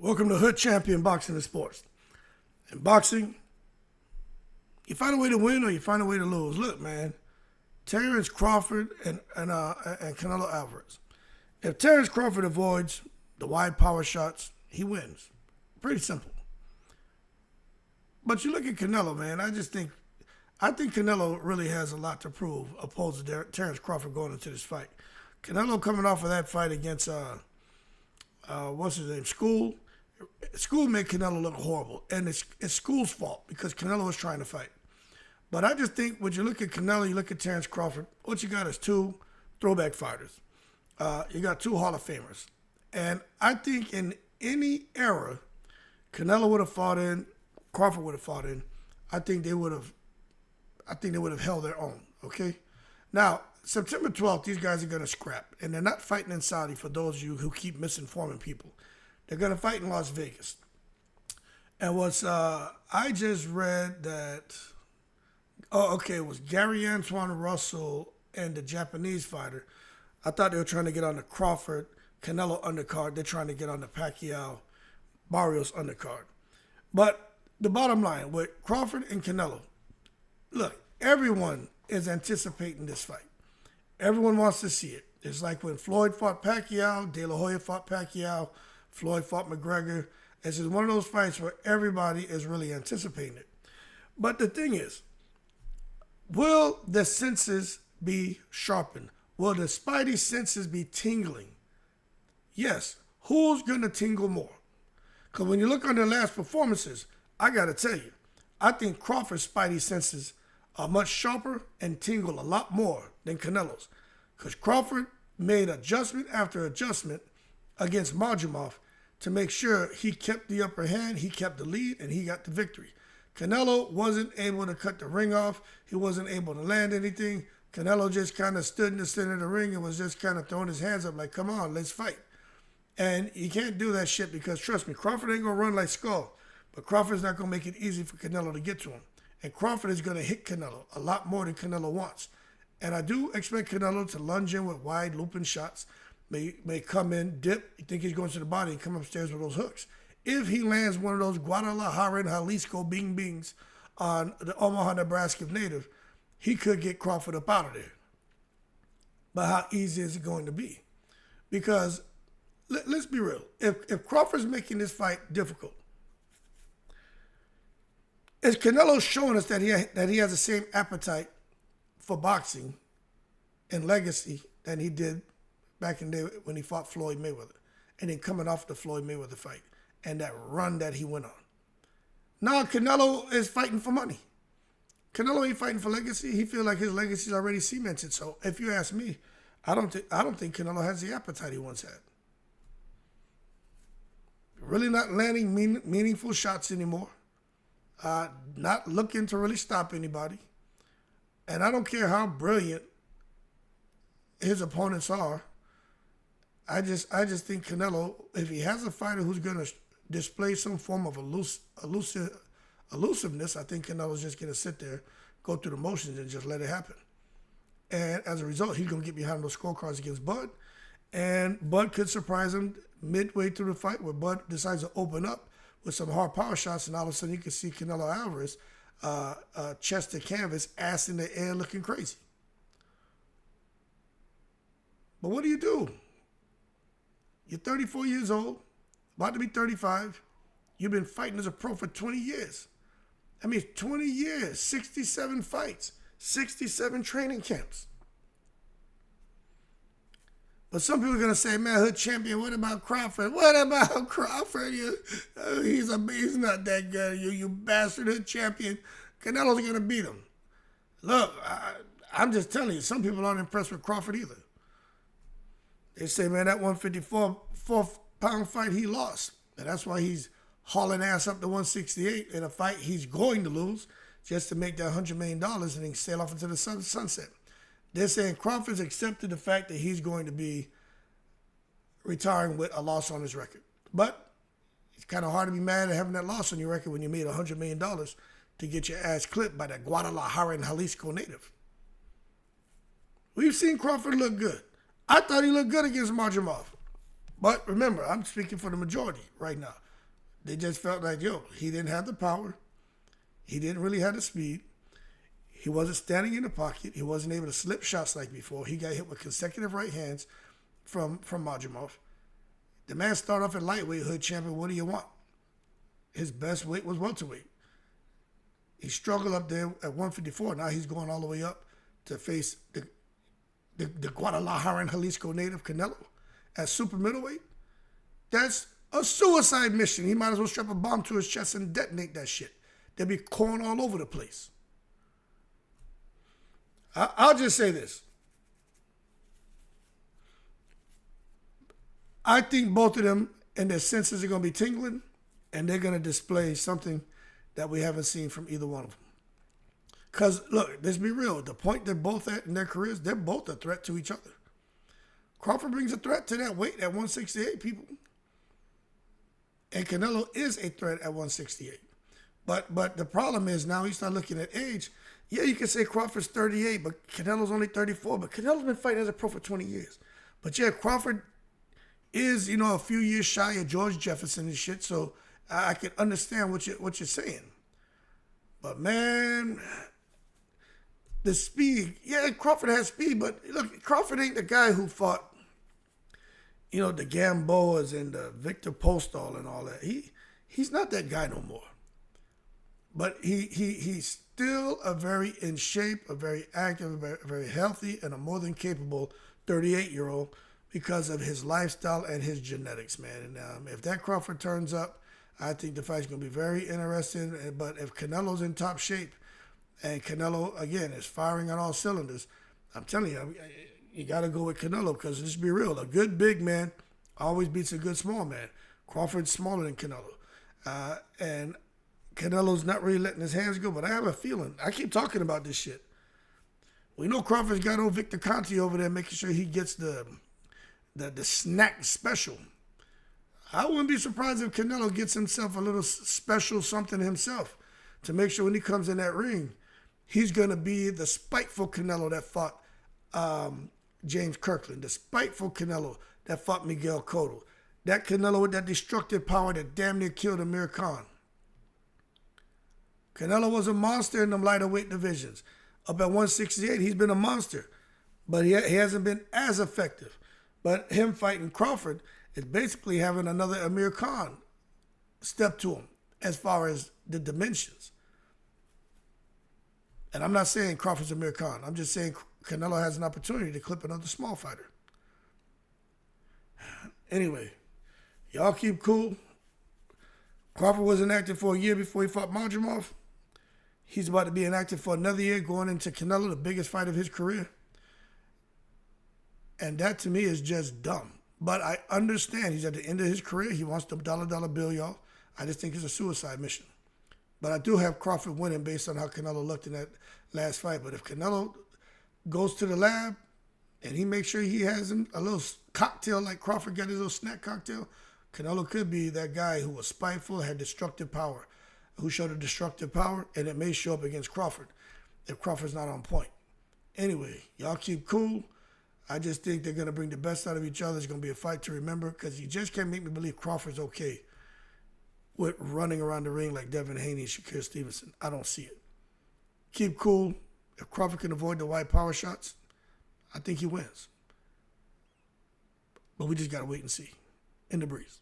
Welcome to Hood Champion Boxing and Sports. In boxing, you find a way to win or you find a way to lose. Look, man, Terence Crawford and Canelo Alvarez. If Terence Crawford avoids the wide power shots, he wins. Pretty simple. But you look at Canelo, man, I think Canelo really has a lot to prove opposed to Terence Crawford going into this fight. Canelo coming off of that fight against what's his name, School. School made Canelo look horrible, and it's School's fault because Canelo was trying to fight. But I just think when you look at Canelo, you look at Terence Crawford, what you got is two throwback fighters. You got two Hall of Famers. And I think in any era Canelo would have fought in, Crawford would have fought in, I think they would have held their own, okay? Now, September 12th, these guys are going to scrap, and they're not fighting in Saudi for those of you who keep misinforming people. They're going to fight in Las Vegas. And I just read that, it was Gary Antoine Russell and the Japanese fighter. I thought they were trying to get on the Crawford-Canelo undercard. They're trying to get on the Pacquiao-Barrios undercard. But the bottom line, with Crawford and Canelo, look, everyone is anticipating this fight. Everyone wants to see it. It's like when Floyd fought Pacquiao, De La Hoya fought Pacquiao, Floyd fought McGregor. It's just one of those fights where everybody is really anticipating it. But the thing is, will the senses be sharpened? Will the spidey senses be tingling? Yes. Who's going to tingle more? Because when you look on their last performances, I got to tell you, I think Crawford's spidey senses are much sharper and tingle a lot more than Canelo's. Because Crawford made adjustment after adjustment against Majumov to make sure he kept the upper hand, he kept the lead, and he got the victory. Canelo wasn't able to cut the ring off. He wasn't able to land anything. Canelo just kind of stood in the center of the ring and was just kind of throwing his hands up like, come on, let's fight. And you can't do that shit because, trust me, Crawford ain't going to run like Skull. But Crawford's not going to make it easy for Canelo to get to him. And Crawford is going to hit Canelo a lot more than Canelo wants. And I do expect Canelo to lunge in with wide looping shots. May come in, dip, you think he's going to the body and come upstairs with those hooks. If he lands one of those Guadalajara and Jalisco bing bings on the Omaha, Nebraska native, he could get Crawford up out of there. But how easy is it going to be? Because let's be real. If Crawford's making this fight difficult, is Canelo showing us that he has the same appetite for boxing and legacy than he did back in the day when he fought Floyd Mayweather, and then coming off the Floyd Mayweather fight and that run that he went on? Now Canelo is fighting for money. Canelo ain't fighting for legacy. He feels like his legacy is already cemented. So if you ask me, I don't think Canelo has the appetite he once had. Really not landing meaningful shots anymore. Not looking to really stop anybody. And I don't care how brilliant his opponents are. I just think Canelo, if he has a fighter who's going to display some form of elusiveness, I think Canelo's just going to sit there, go through the motions, and just let it happen. And as a result, he's going to get behind those scorecards against Bud. And Bud could surprise him midway through the fight where Bud decides to open up with some hard power shots, and all of a sudden you can see Canelo Alvarez chest to canvas, ass in the air, looking crazy. But what do? You're 34 years old, about to be 35. You've been fighting as a pro for 20 years. I mean, 20 years, 67 fights, 67 training camps. But some people are going to say, man, Hood Champion, what about Crawford? What about Crawford? He's not that good. You bastard Hood Champion. Canelo's going to beat him. Look, I'm just telling you, some people aren't impressed with Crawford either. They say, man, that 154-pound fight he lost. And that's why he's hauling ass up to 168 in a fight he's going to lose just to make that $100 million and then sail off into the sunset. They're saying Crawford's accepted the fact that he's going to be retiring with a loss on his record. But it's kind of hard to be mad at having that loss on your record when you made $100 million to get your ass clipped by that Guadalajara and Jalisco native. We've seen Crawford look good. I thought he looked good against Majumov. But remember, I'm speaking for the majority right now. They just felt like, yo, he didn't have the power. He didn't really have the speed. He wasn't standing in the pocket. He wasn't able to slip shots like before. He got hit with consecutive right hands from Majimov. The man started off at lightweight, hood champion. What do you want? His best weight was welterweight. He struggled up there at 154. Now he's going all the way up to face the Guadalajara and Jalisco native Canelo at super middleweight. That's a suicide mission. He might as well strap a bomb to his chest and detonate that shit. There'd be corn all over the place. I'll just say this. I think both of them and their senses are going to be tingling, and they're going to display something that we haven't seen from either one of them. Because, look, let's be real. The point they're both at in their careers, they're both a threat to each other. Crawford brings a threat to that weight at 168, people. And Canelo is a threat at 168. But the problem is now you start looking at age. Yeah, you can say Crawford's 38, but Canelo's only 34. But Canelo's been fighting as a pro for 20 years. But yeah, Crawford is, a few years shy of George Jefferson and shit. So I can understand what you're saying. But man, the speed. Yeah, Crawford has speed, but look, Crawford ain't the guy who fought, the Gamboas and the Victor Postol and all that. He's not that guy no more. But he's still a very in shape, a very active, a very healthy, and a more than capable 38-year-old because of his lifestyle and his genetics, man. And if that Crawford turns up, I think the fight's going to be very interesting. But if Canelo's in top shape and Canelo, again, is firing on all cylinders, I'm telling you, you got to go with Canelo because let's be real. A good big man always beats a good small man. Crawford's smaller than Canelo. And Canelo's not really letting his hands go, but I have a feeling. I keep talking about this shit. We know Crawford's got old Victor Conte over there making sure he gets the snack special. I wouldn't be surprised if Canelo gets himself a little special something himself to make sure when he comes in that ring, he's going to be the spiteful Canelo that fought James Kirkland, the spiteful Canelo that fought Miguel Cotto, that Canelo with that destructive power that damn near killed Amir Khan. Canelo was a monster in them lighter weight divisions. Up at 168, he's been a monster, but he hasn't been as effective. But him fighting Crawford is basically having another Amir Khan step to him as far as the dimensions. And I'm not saying Crawford's Amir Khan. I'm just saying Canelo has an opportunity to clip another small fighter. Anyway, y'all keep cool. Crawford was inactive for a year before he fought Majimov. He's about to be inactive for another year going into Canelo, the biggest fight of his career. And that to me is just dumb. But I understand he's at the end of his career. He wants the dollar bill, y'all. I just think it's a suicide mission. But I do have Crawford winning based on how Canelo looked in that last fight. But if Canelo goes to the lab and he makes sure he has a little cocktail like Crawford got his little snack cocktail, Canelo could be that guy who was spiteful, had destructive power, who showed a destructive power, and it may show up against Crawford if Crawford's not on point. Anyway, y'all keep cool. I just think they're going to bring the best out of each other. It's going to be a fight to remember because you just can't make me believe Crawford's okay with running around the ring like Devin Haney and Shakur Stevenson. I don't see it. Keep cool. If Crawford can avoid the wide power shots, I think he wins. But we just got to wait and see. In the breeze.